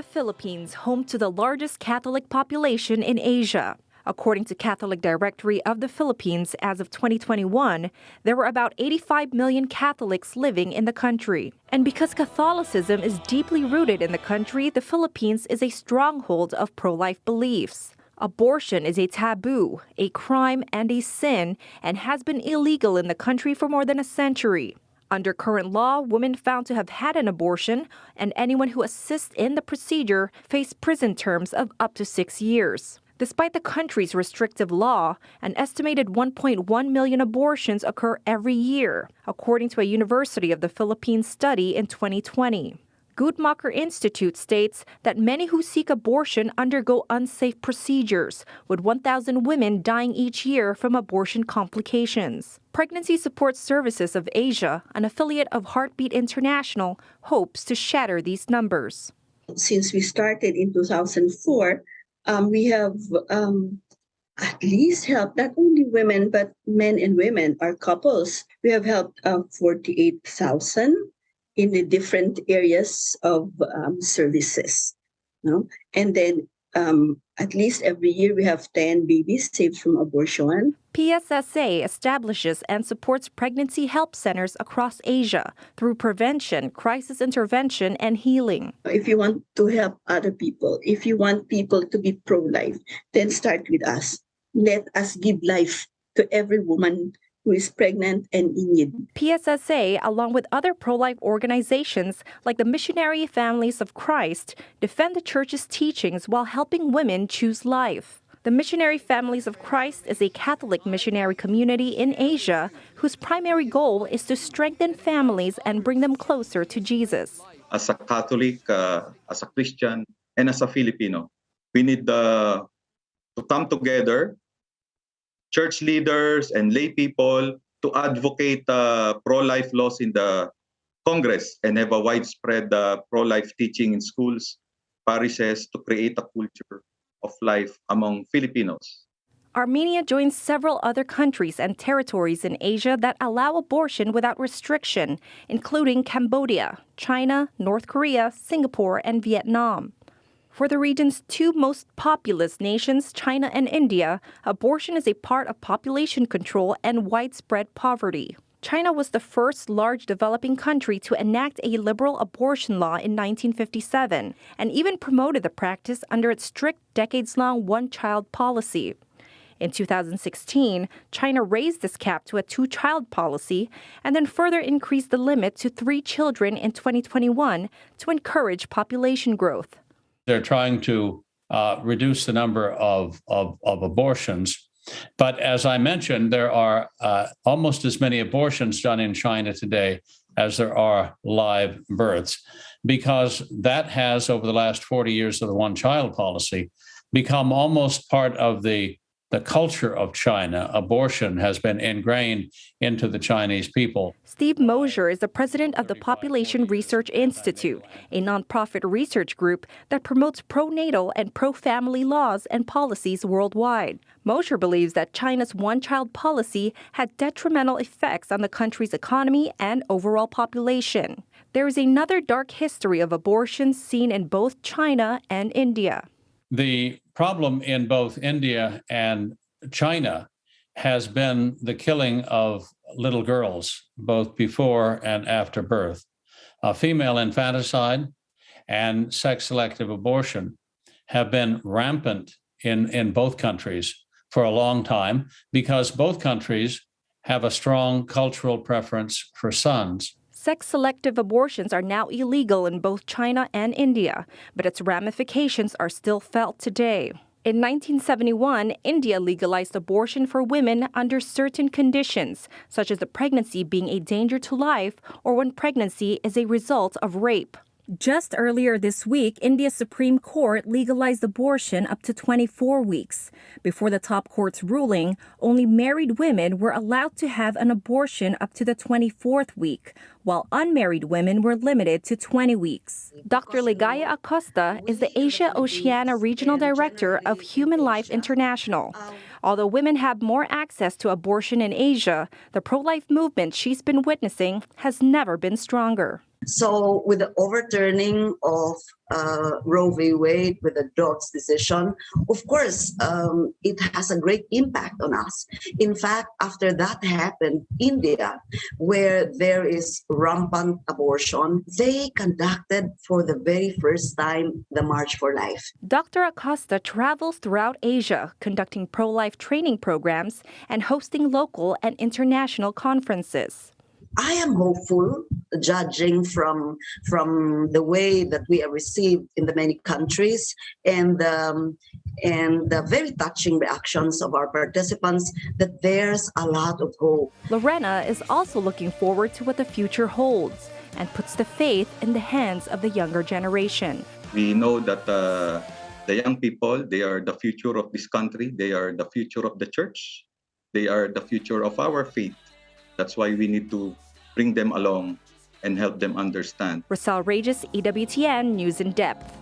The Philippines, home to the largest Catholic population in Asia. According to Catholic Directory of the Philippines, as of 2021, there were about 85 million Catholics living in the country. And because Catholicism is deeply rooted in the country, the Philippines is a stronghold of pro-life beliefs. Abortion is a taboo, a crime, and a sin, and has been illegal in the country for more than a century. Under current law, women found to have had an abortion and anyone who assists in the procedure face prison terms of up to 6 years. Despite the country's restrictive law, an estimated 1.1 million abortions occur every year, according to a University of the Philippines study in 2020. Guttmacher Institute states that many who seek abortion undergo unsafe procedures, with 1,000 women dying each year from abortion complications. Pregnancy Support Services of Asia, an affiliate of Heartbeat International, hopes to shatter these numbers. Since we started in 2004, we have at least helped not only women, but men and women, our couples. We have helped 48,000 in the different areas of services. And then at least every year we have 10 babies saved from abortion. PSSA establishes and supports pregnancy help centers across Asia through prevention, crisis intervention, and healing. If you want to help other people, if you want people to be pro-life, then start with us. Let us give life to every woman who is pregnant and in need. PSSA, along with other pro-life organizations like the Missionary Families of Christ, defend the church's teachings while helping women choose life. The Missionary Families of Christ is a Catholic missionary community in Asia whose primary goal is to strengthen families and bring them closer to Jesus. As a Catholic, as a Christian, and as a Filipino, we need to come together, church leaders and lay people, to advocate pro-life laws in the Congress and have a widespread pro-life teaching in schools, parishes, to create a culture of life among Filipinos. Armenia joins several other countries and territories in Asia that allow abortion without restriction, including Cambodia, China, North Korea, Singapore, and Vietnam. For the region's two most populous nations, China and India, abortion is a part of population control and widespread poverty. China was the first large developing country to enact a liberal abortion law in 1957 and even promoted the practice under its strict decades-long one-child policy. In 2016, China raised this cap to a two-child policy and then further increased the limit to 3 children in 2021 to encourage population growth. They're trying to reduce the number of abortions. But as I mentioned, there are almost as many abortions done in China today as there are live births, because that has, over the last 40 years of the one-child policy, become almost part of the culture of China. Abortion has been ingrained into the Chinese people. Steve Mosier is the president of the Population Research Institute, a nonprofit research group that promotes pro-natal and pro-family laws and policies worldwide. Mosier believes that China's one-child policy had detrimental effects on the country's economy and overall population. There is another dark history of abortion seen in both China and India. The problem in both India and China has been the killing of little girls, both before and after birth. Female infanticide and sex-selective abortion have been rampant in both countries for a long time because both countries have a strong cultural preference for sons. Sex-selective abortions are now illegal in both China and India, but its ramifications are still felt today. In 1971, India legalized abortion for women under certain conditions, such as the pregnancy being a danger to life or when pregnancy is a result of rape. Just earlier this week, India's Supreme Court legalized abortion up to 24 weeks. Before the top court's ruling, only married women were allowed to have an abortion up to the 24th week, while unmarried women were limited to 20 weeks. Dr. Ligaya Acosta is the Asia-Oceania Regional Director of Human Life International. Although women have more access to abortion in Asia, the pro-life movement she's been witnessing has never been stronger. So with the overturning of Roe v. Wade with the Dobbs decision, of course, it has a great impact on us. In fact, after that happened, India, where there is rampant abortion, they conducted for the very first time the March for Life. Dr. Acosta travels throughout Asia, conducting pro-life training programs and hosting local and international conferences. I am hopeful, judging from the way that we are received in the many countries and the very touching reactions of our participants, that there's a lot of hope. Lorena is also looking forward to what the future holds and puts the faith in the hands of the younger generation. We know that the young people, they are the future of this country. They are the future of the church. They are the future of our faith. That's why we need to bring them along and help them understand. Roselle Reyes, EWTN News in Depth.